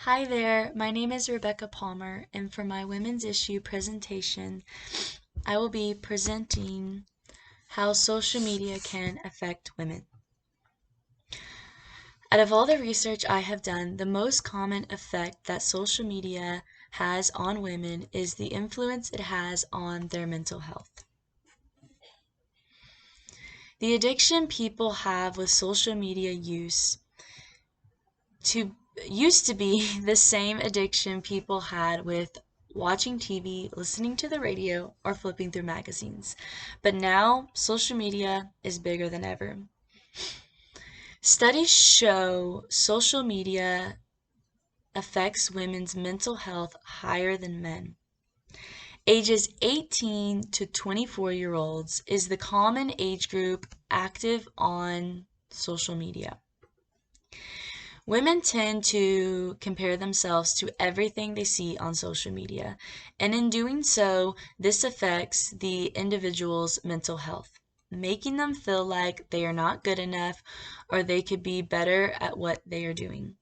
Hi there, my name is Rebecca Palmer, and for my Women's Issue presentation, I will be presenting how social media can affect women. Out of all the research I have done, the most common effect that social media has on women is the influence it has on their mental health. The addiction people have with social media used to be the same addiction people had with watching TV, listening to the radio, or flipping through magazines. But now, social media is bigger than ever. Studies show social media affects women's mental health higher than men. Ages 18 to 24-year-olds is the common age group active on social media. Women tend to compare themselves to everything they see on social media, and in doing so, this affects the individual's mental health, making them feel like they are not good enough or they could be better at what they are doing.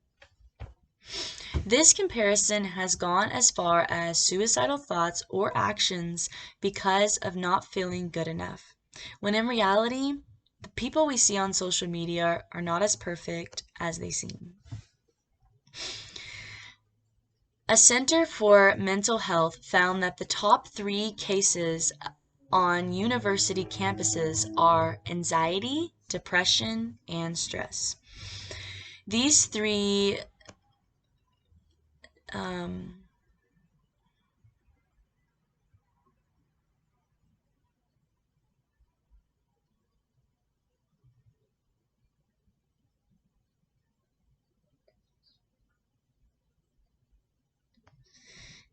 This comparison has gone as far as suicidal thoughts or actions because of not feeling good enough, when in reality, the people we see on social media are not as perfect as they seem. A Center for Mental Health found that the top 3 cases on university campuses are anxiety, depression, and stress. These three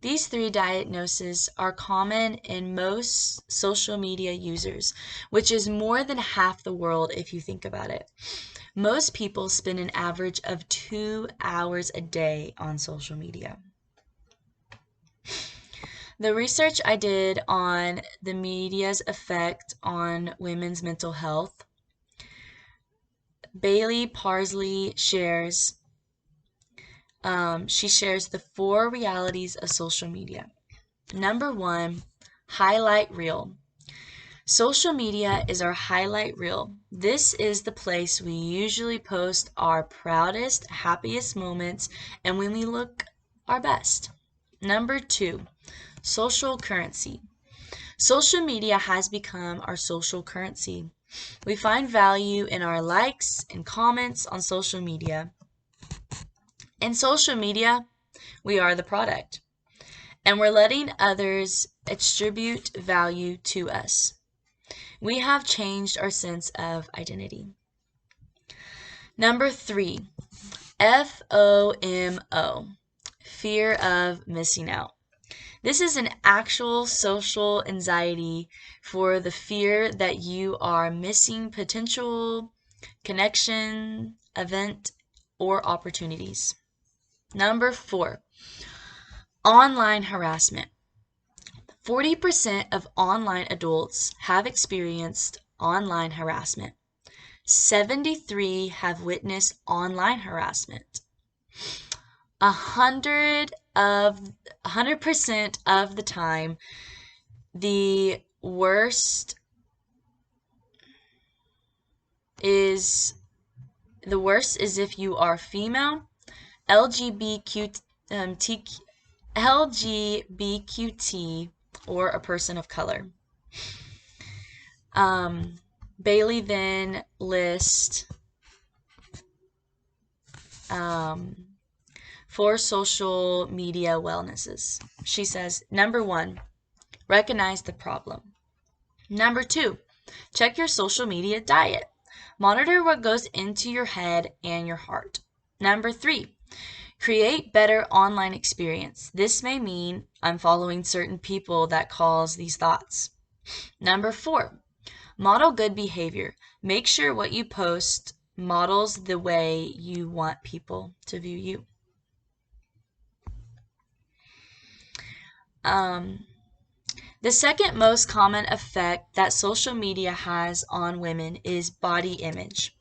These 3 diagnoses are common in most social media users, which is more than half the world if you think about it. Most people spend an average of 2 hours a day on social media. The research I did on the media's effect on women's mental health, Bailey Parsley shares the 4 realities of social media. Number 1, highlight reel. Social media is our highlight reel. This is the place we usually post our proudest, happiest moments and when we look our best. Number 2, social currency. Social media has become our social currency. We find value in our likes and comments on social media. In social media, we are the product, and we're letting others attribute value to us. We have changed our sense of identity. Number 3, FOMO, fear of missing out. This is an actual social anxiety for the fear that you are missing potential connection, event, or opportunities. Number 4, online harassment. 40% of online adults have experienced online harassment. 73 have witnessed online harassment. 100% of the time, the worst is if you are female, LGBTQ, or a person of color. Bailey then lists 4 social media wellnesses. She says, number 1, recognize the problem. Number 2, check your social media diet. Monitor what goes into your head and your heart. Number 3, create better online experience. This may mean unfollowing certain people that cause these thoughts. Number 4, model good behavior. Make sure what you post models the way you want people to view you. The second most common effect that social media has on women is body image.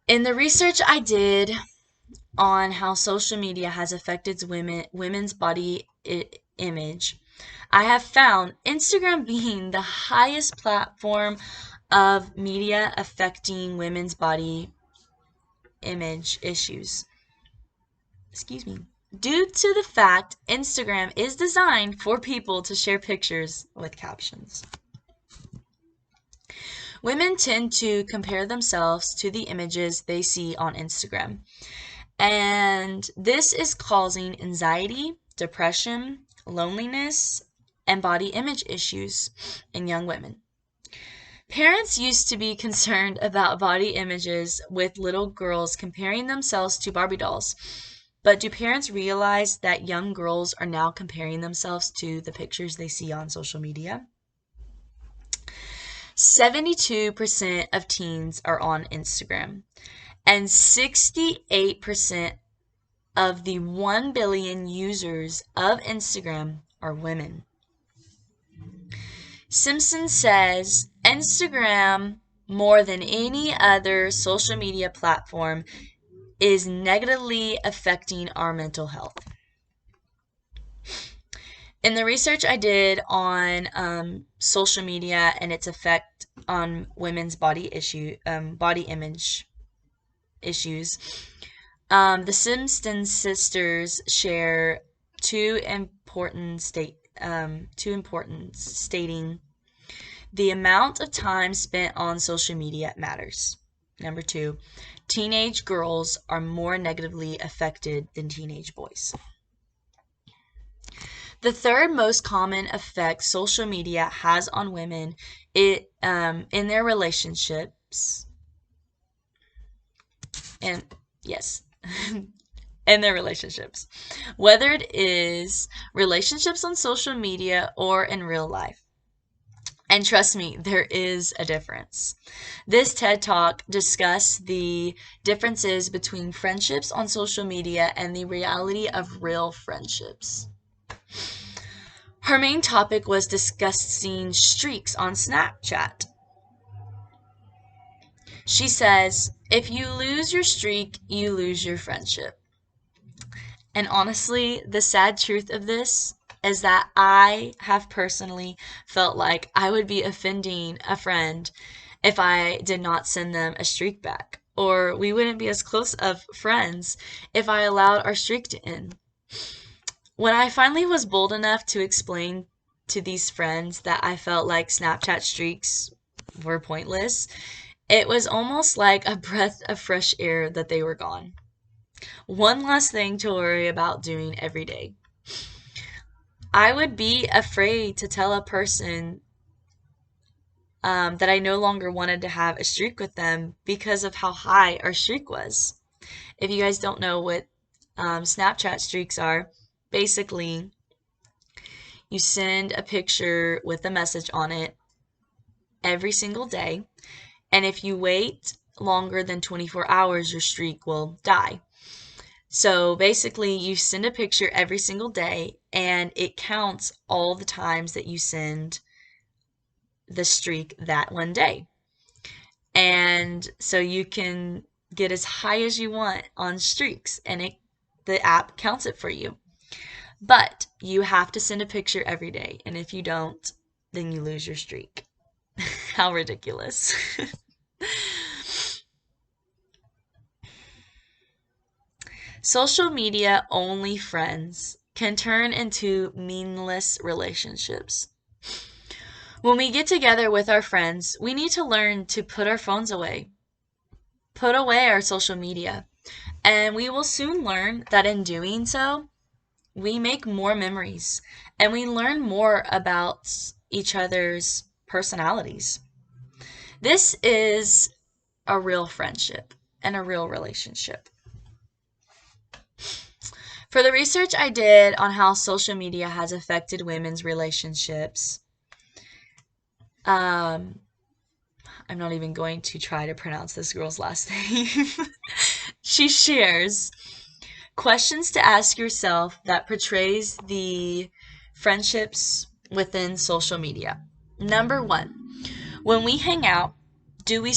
In the research I did, on how social media has affected women's body image, I have found Instagram being the highest platform of media affecting women's body image issues. Excuse me. Due to the fact Instagram is designed for people to share pictures with captions. Women tend to compare themselves to the images they see on Instagram. And this is causing anxiety, depression, loneliness, and body image issues in young women. Parents used to be concerned about body images with little girls comparing themselves to Barbie dolls. But do parents realize that young girls are now comparing themselves to the pictures they see on social media? 72% of teens are on Instagram, and 68% of the 1 billion users of Instagram are women. Simpson says Instagram, more than any other social media platform, is negatively affecting our mental health. In the research I did on social media and its effect on women's body image issues, the Simpson sisters share two important stating the amount of time spent on social media matters. Number 2, teenage girls are more negatively affected than teenage boys. The third most common effect social media has on women in their relationships, and yes, in their relationships, whether it is relationships on social media or in real life. And trust me, there is a difference. This TED Talk discussed the differences between friendships on social media and the reality of real friendships. Her main topic was discussing streaks on Snapchat. She says, if you lose your streak, you lose your friendship. And honestly, the sad truth of this is that I have personally felt like I would be offending a friend if I did not send them a streak back, or we wouldn't be as close of friends if I allowed our streak to end. When I finally was bold enough to explain to these friends that I felt like Snapchat streaks were pointless, it was almost like a breath of fresh air that they were gone. One less thing to worry about doing every day. I would be afraid to tell a person that I no longer wanted to have a streak with them because of how high our streak was. If you guys don't know what Snapchat streaks are, basically you send a picture with a message on it every single day, and if you wait longer than 24 hours, your streak will die. So basically, you send a picture every single day, and it counts all the times that you send the streak that one day. And so you can get as high as you want on streaks, and the app counts it for you. But you have to send a picture every day, and if you don't, then you lose your streak. How ridiculous. Social media only friends can turn into meaningless relationships. When we get together with our friends, we need to learn to put our phones away, put away our social media, and we will soon learn that in doing so, we make more memories and we learn more about each other's personalities. This is a real friendship and a real relationship. For the research I did on how social media has affected women's relationships, I'm not even going to try to pronounce this girl's last name. She shares questions to ask yourself that portrays the friendships within social media. Number 1, when we hang out, Do you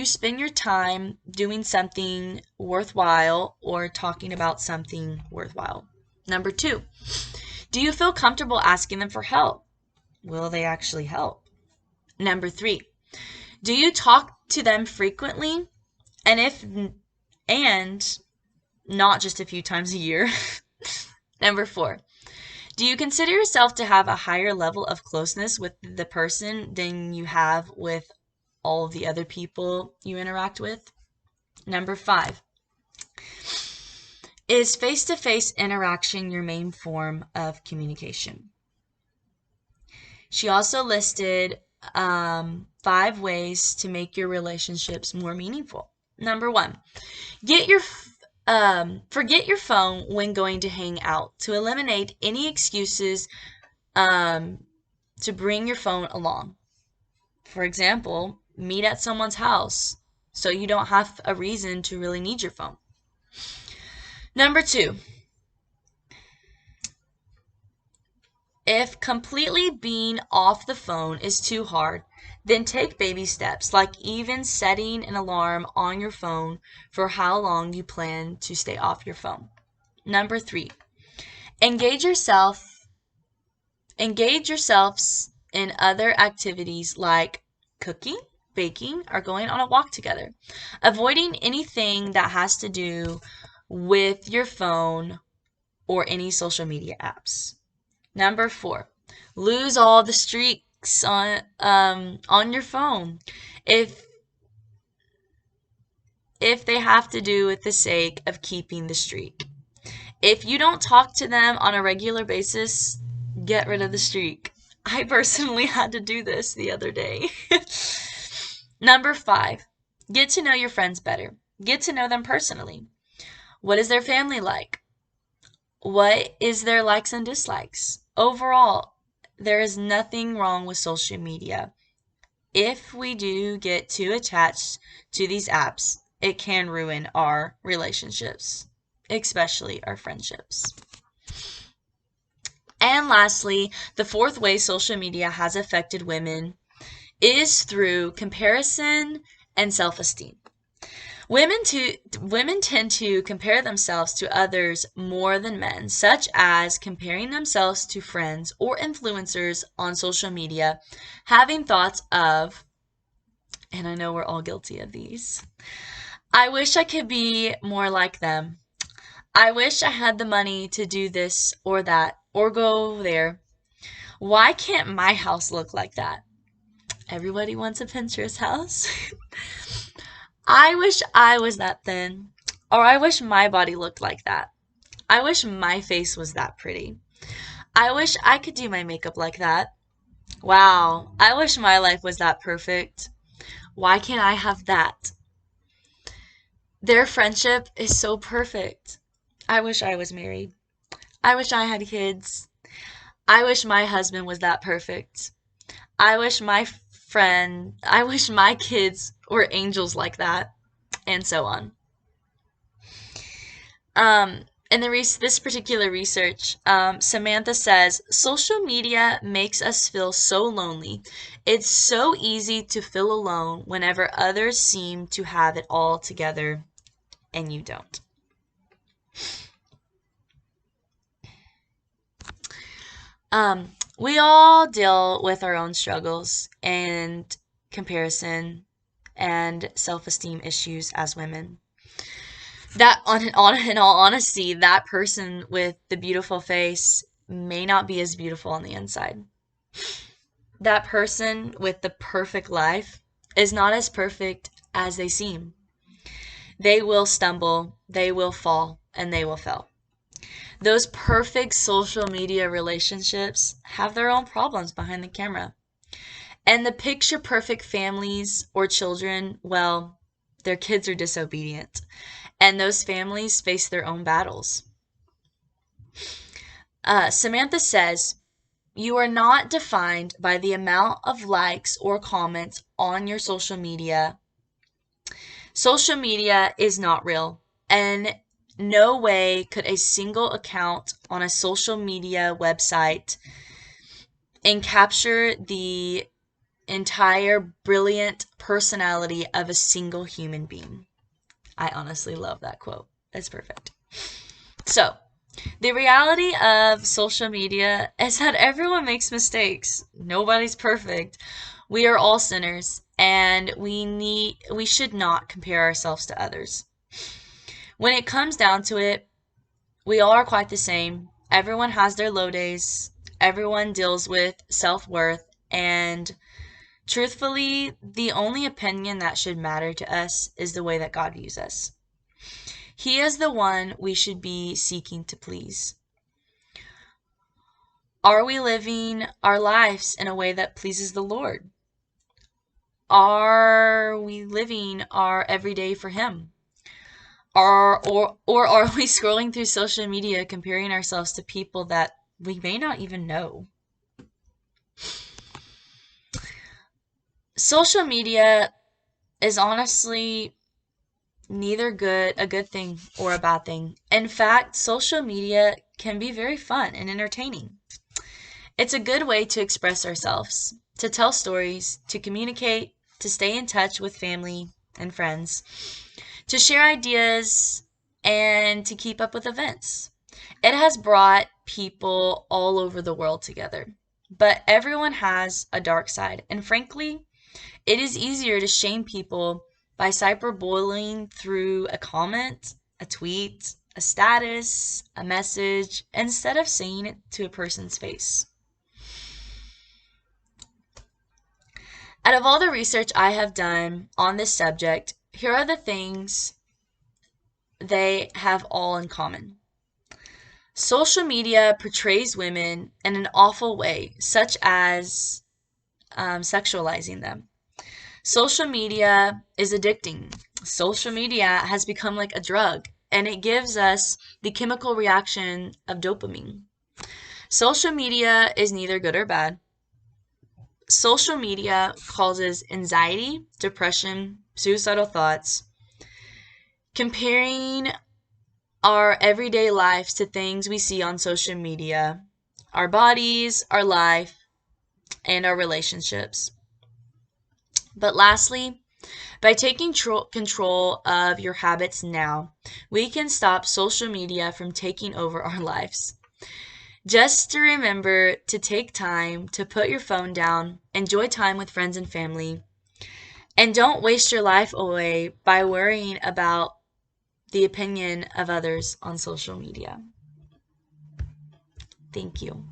spend your time doing something worthwhile or talking about something worthwhile? Number 2, do you feel comfortable asking them for help? Will they actually help? Number 3, do you talk to them frequently? And not just a few times a year. Number 4, do you consider yourself to have a higher level of closeness with the person than you have with all of the other people you interact with? Number 5, is face-to-face interaction your main form of communication? She also listed 5 ways to make your relationships more meaningful. Number 1, forget your phone when going to hang out to eliminate any excuses to bring your phone along. For example, meet at someone's house so you don't have a reason to really need your phone. Number 2, if completely being off the phone is too hard, then take baby steps, like even setting an alarm on your phone for how long you plan to stay off your phone. Number 3, engage yourselves in other activities like cooking, baking, or going on a walk together. Avoiding anything that has to do with your phone or any social media apps. Number 4, lose all the streaks on your phone if they have to do with the sake of keeping the streak. If you don't talk to them on a regular basis, get rid of the streak. I personally had to do this the other day. Number 5, get to know your friends better. Get to know them personally. What is their family like? What is their likes and dislikes? Overall, there is nothing wrong with social media. If we do get too attached to these apps, it can ruin our relationships, especially our friendships. And lastly, the 4th way social media has affected women is through comparison and self-esteem. Women tend to compare themselves to others more than men, such as comparing themselves to friends or influencers on social media, having thoughts of, and I know we're all guilty of these, I wish I could be more like them. I wish I had the money to do this or that or go there. Why can't my house look like that? Everybody wants a Pinterest house. I wish I was that thin, or I wish my body looked like that. I wish my face was that pretty. I wish I could do my makeup like that. Wow, I wish my life was that perfect. Why can't I have that? Their friendship is so perfect. I wish I was married. I wish I had kids. I wish my husband was that perfect. I wish my kids were angels like that, and so on. In this particular research, Samantha says, social media makes us feel so lonely. It's so easy to feel alone whenever others seem to have it all together and you don't. We all deal with our own struggles and comparison and self-esteem issues as women. That, in all honesty, that person with the beautiful face may not be as beautiful on the inside. That person with the perfect life is not as perfect as they seem. They will stumble, they will fall, and they will fail. Those perfect social media relationships have their own problems behind the camera. And the picture perfect families or children, well, their kids are disobedient. And those families face their own battles. Samantha says, you are not defined by the amount of likes or comments on your social media. Social media is not real, and no way could a single account on a social media website capture the entire brilliant personality of a single human being. I honestly love that quote. It's perfect. So, the reality of social media is that everyone makes mistakes. Nobody's perfect. We are all sinners, and we should not compare ourselves to others. When it comes down to it, we all are quite the same. Everyone has their low days. Everyone deals with self-worth, and truthfully, the only opinion that should matter to us is the way that God views us. He is the one we should be seeking to please. Are we living our lives in a way that pleases the Lord? Are we living our everyday for Him? Or are we scrolling through social media comparing ourselves to people that we may not even know? Social media is honestly neither a good thing or a bad thing. In fact, social media can be very fun and entertaining. It's a good way to express ourselves, to tell stories, to communicate, to stay in touch with family and friends, to share ideas, and to keep up with events. It has brought people all over the world together. But everyone has a dark side, and frankly, it is easier to shame people by cyberbullying through a comment, a tweet, a status, a message, instead of saying it to a person's face. Out of all the research I have done on this subject, here are the things they have all in common. Social media portrays women in an awful way, such as sexualizing them. Social media is addicting. Social media has become like a drug, and it gives us the chemical reaction of dopamine. Social media is neither good or bad. Social media causes anxiety, depression, suicidal thoughts. Comparing our everyday lives to things we see on social media, our bodies, our life, and our relationships. But lastly, by taking control of your habits now, we can stop social media from taking over our lives. Just to remember to take time to put your phone down, enjoy time with friends and family, and don't waste your life away by worrying about the opinion of others on social media. Thank you.